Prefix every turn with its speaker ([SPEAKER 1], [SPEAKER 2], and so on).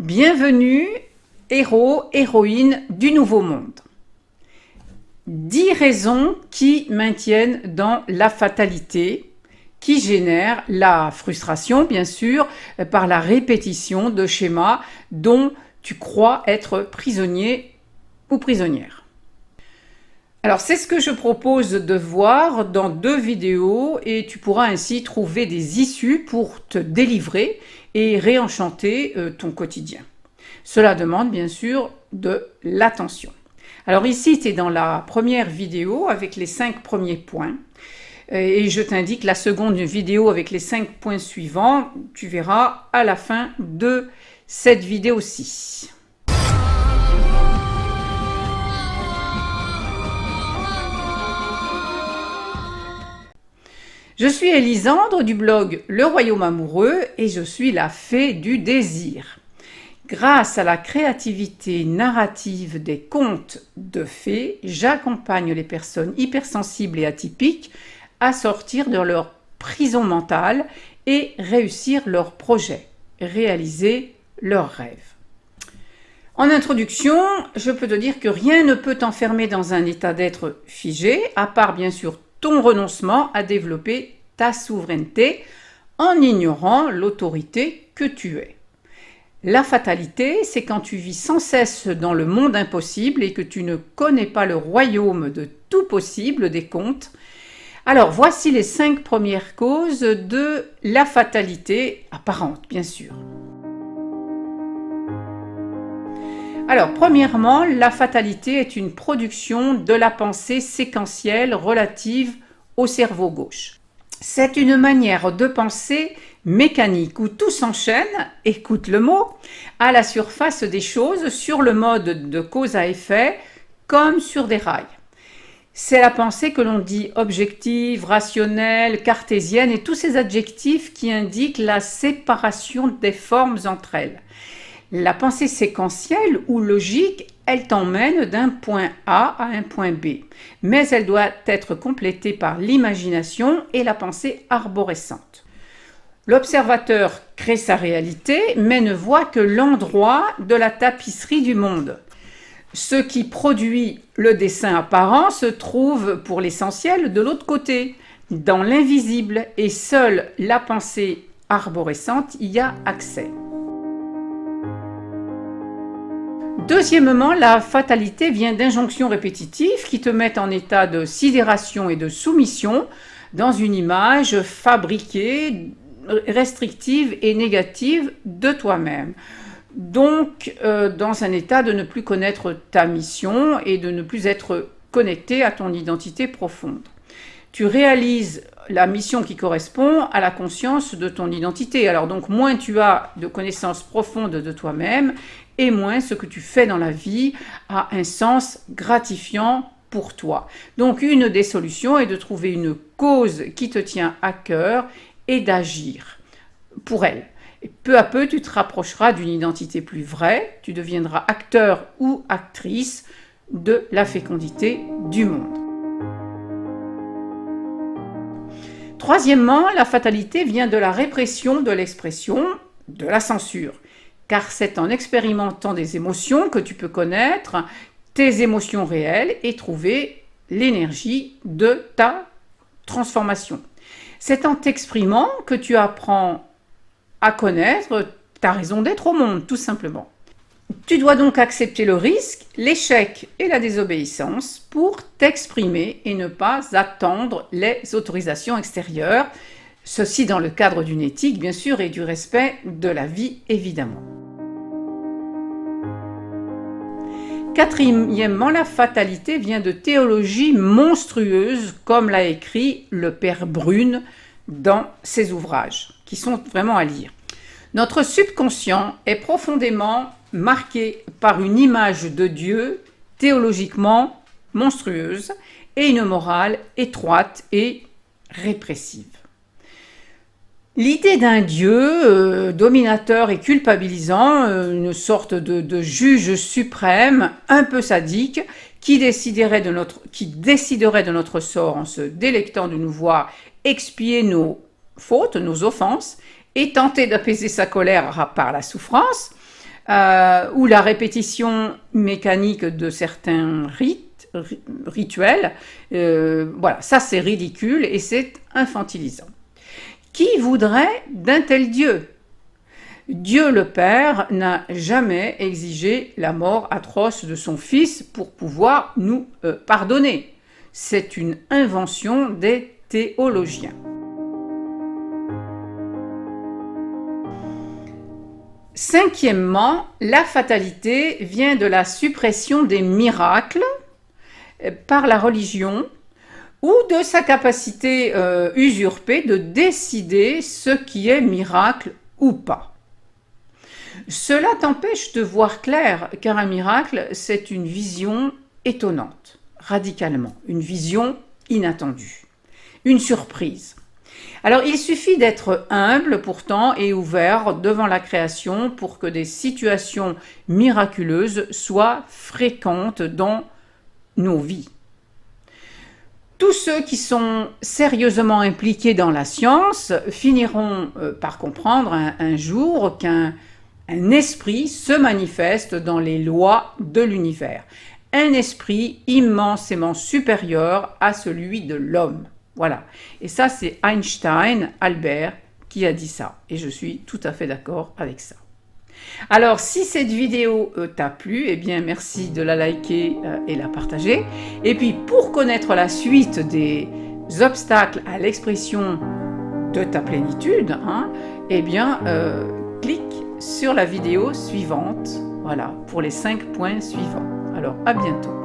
[SPEAKER 1] Bienvenue, héros, héroïnes du Nouveau Monde. 10 raisons qui maintiennent dans la fatalité, qui génèrent la frustration, bien sûr, par la répétition de schémas dont tu crois être prisonnier ou prisonnière. Alors, c'est ce que je propose de voir dans 2 vidéos et tu pourras ainsi trouver des issues pour te délivrer et réenchanter ton quotidien. Cela demande bien sûr de l'attention. Alors ici, tu es dans la première vidéo avec les 5 premiers points et je t'indique la seconde vidéo avec les 5 points suivants. Tu verras à la fin de cette vidéo-ci. Je suis Elisandre du blog Le Royaume Amoureux et je suis la fée du désir. Grâce à la créativité narrative des contes de fées, j'accompagne les personnes hypersensibles et atypiques à sortir de leur prison mentale et réussir leurs projets, réaliser leurs rêves. En introduction, je peux te dire que rien ne peut t'enfermer dans un état d'être figé, à part bien sûr ton renoncement à développer ta souveraineté en ignorant l'autorité que tu es. La fatalité, c'est quand tu vis sans cesse dans le monde impossible et que tu ne connais pas le royaume de tout possible des contes. Alors, voici les 5 premières causes de la fatalité apparente, bien sûr. Alors, premièrement, la fatalité est une production de la pensée séquentielle relative au cerveau gauche. C'est une manière de penser mécanique où tout s'enchaîne, écoute le mot, à la surface des choses sur le mode de cause à effet, comme sur des rails. C'est la pensée que l'on dit objective, rationnelle, cartésienne et tous ces adjectifs qui indiquent la séparation des formes entre elles. La pensée séquentielle ou logique, elle t'emmène d'un point A à un point B, mais elle doit être complétée par l'imagination et la pensée arborescente. L'observateur crée sa réalité, mais ne voit que l'endroit de la tapisserie du monde. Ce qui produit le dessin apparent se trouve pour l'essentiel de l'autre côté, dans l'invisible, et seule la pensée arborescente y a accès. Deuxièmement, la fatalité vient d'injonctions répétitives qui te mettent en état de sidération et de soumission dans une image fabriquée, restrictive et négative de toi-même. Donc, dans un état de ne plus connaître ta mission et de ne plus être connecté à ton identité profonde. Tu réalises la mission qui correspond à la conscience de ton identité. Alors donc, moins tu as de connaissances profondes de toi-même et moins ce que tu fais dans la vie a un sens gratifiant pour toi. Donc, une des solutions est de trouver une cause qui te tient à cœur et d'agir pour elle. Et peu à peu, tu te rapprocheras d'une identité plus vraie, tu deviendras acteur ou actrice de la fécondité du monde. Troisièmement, la fatalité vient de la répression de l'expression, de la censure. Car c'est en expérimentant des émotions que tu peux connaître tes émotions réelles et trouver l'énergie de ta transformation. C'est en t'exprimant que tu apprends à connaître ta raison d'être au monde, tout simplement. Tu dois donc accepter le risque, l'échec et la désobéissance pour t'exprimer et ne pas attendre les autorisations extérieures. Ceci dans le cadre d'une éthique, bien sûr, et du respect de la vie, évidemment. Quatrièmement, la fatalité vient de théologies monstrueuses, comme l'a écrit le père Brune dans ses ouvrages, qui sont vraiment à lire. Notre subconscient est profondément marqué par une image de Dieu théologiquement monstrueuse et une morale étroite et répressive. L'idée d'un Dieu dominateur et culpabilisant, une sorte de juge suprême, un peu sadique, qui déciderait de notre sort en se délectant de nous voir expier nos fautes, nos offenses, et tenter d'apaiser sa colère par la souffrance, ou la répétition mécanique de certains rituels. Voilà, ça c'est ridicule et c'est infantilisant. Qui voudrait d'un tel Dieu? Dieu le Père n'a jamais exigé la mort atroce de son Fils pour pouvoir nous pardonner. C'est une invention des théologiens. Cinquièmement, la fatalité vient de la suppression des miracles par la religion ou de sa capacité usurpée de décider ce qui est miracle ou pas. Cela t'empêche de voir clair, car un miracle, c'est une vision étonnante, radicalement, une vision inattendue, une surprise. Alors il suffit d'être humble pourtant et ouvert devant la création pour que des situations miraculeuses soient fréquentes dans nos vies. Tous ceux qui sont sérieusement impliqués dans la science finiront par comprendre un jour qu'un esprit se manifeste dans les lois de l'univers. Un esprit immensément supérieur à celui de l'homme. Voilà. Et ça, c'est Einstein, Albert, qui a dit ça. Et je suis tout à fait d'accord avec ça. Alors, si cette vidéo t'a plu, eh bien, merci de la liker et la partager. Et puis, pour connaître la suite des obstacles à l'expression de ta plénitude, eh bien, clique sur la vidéo suivante, voilà, pour les 5 points suivants. Alors, à bientôt.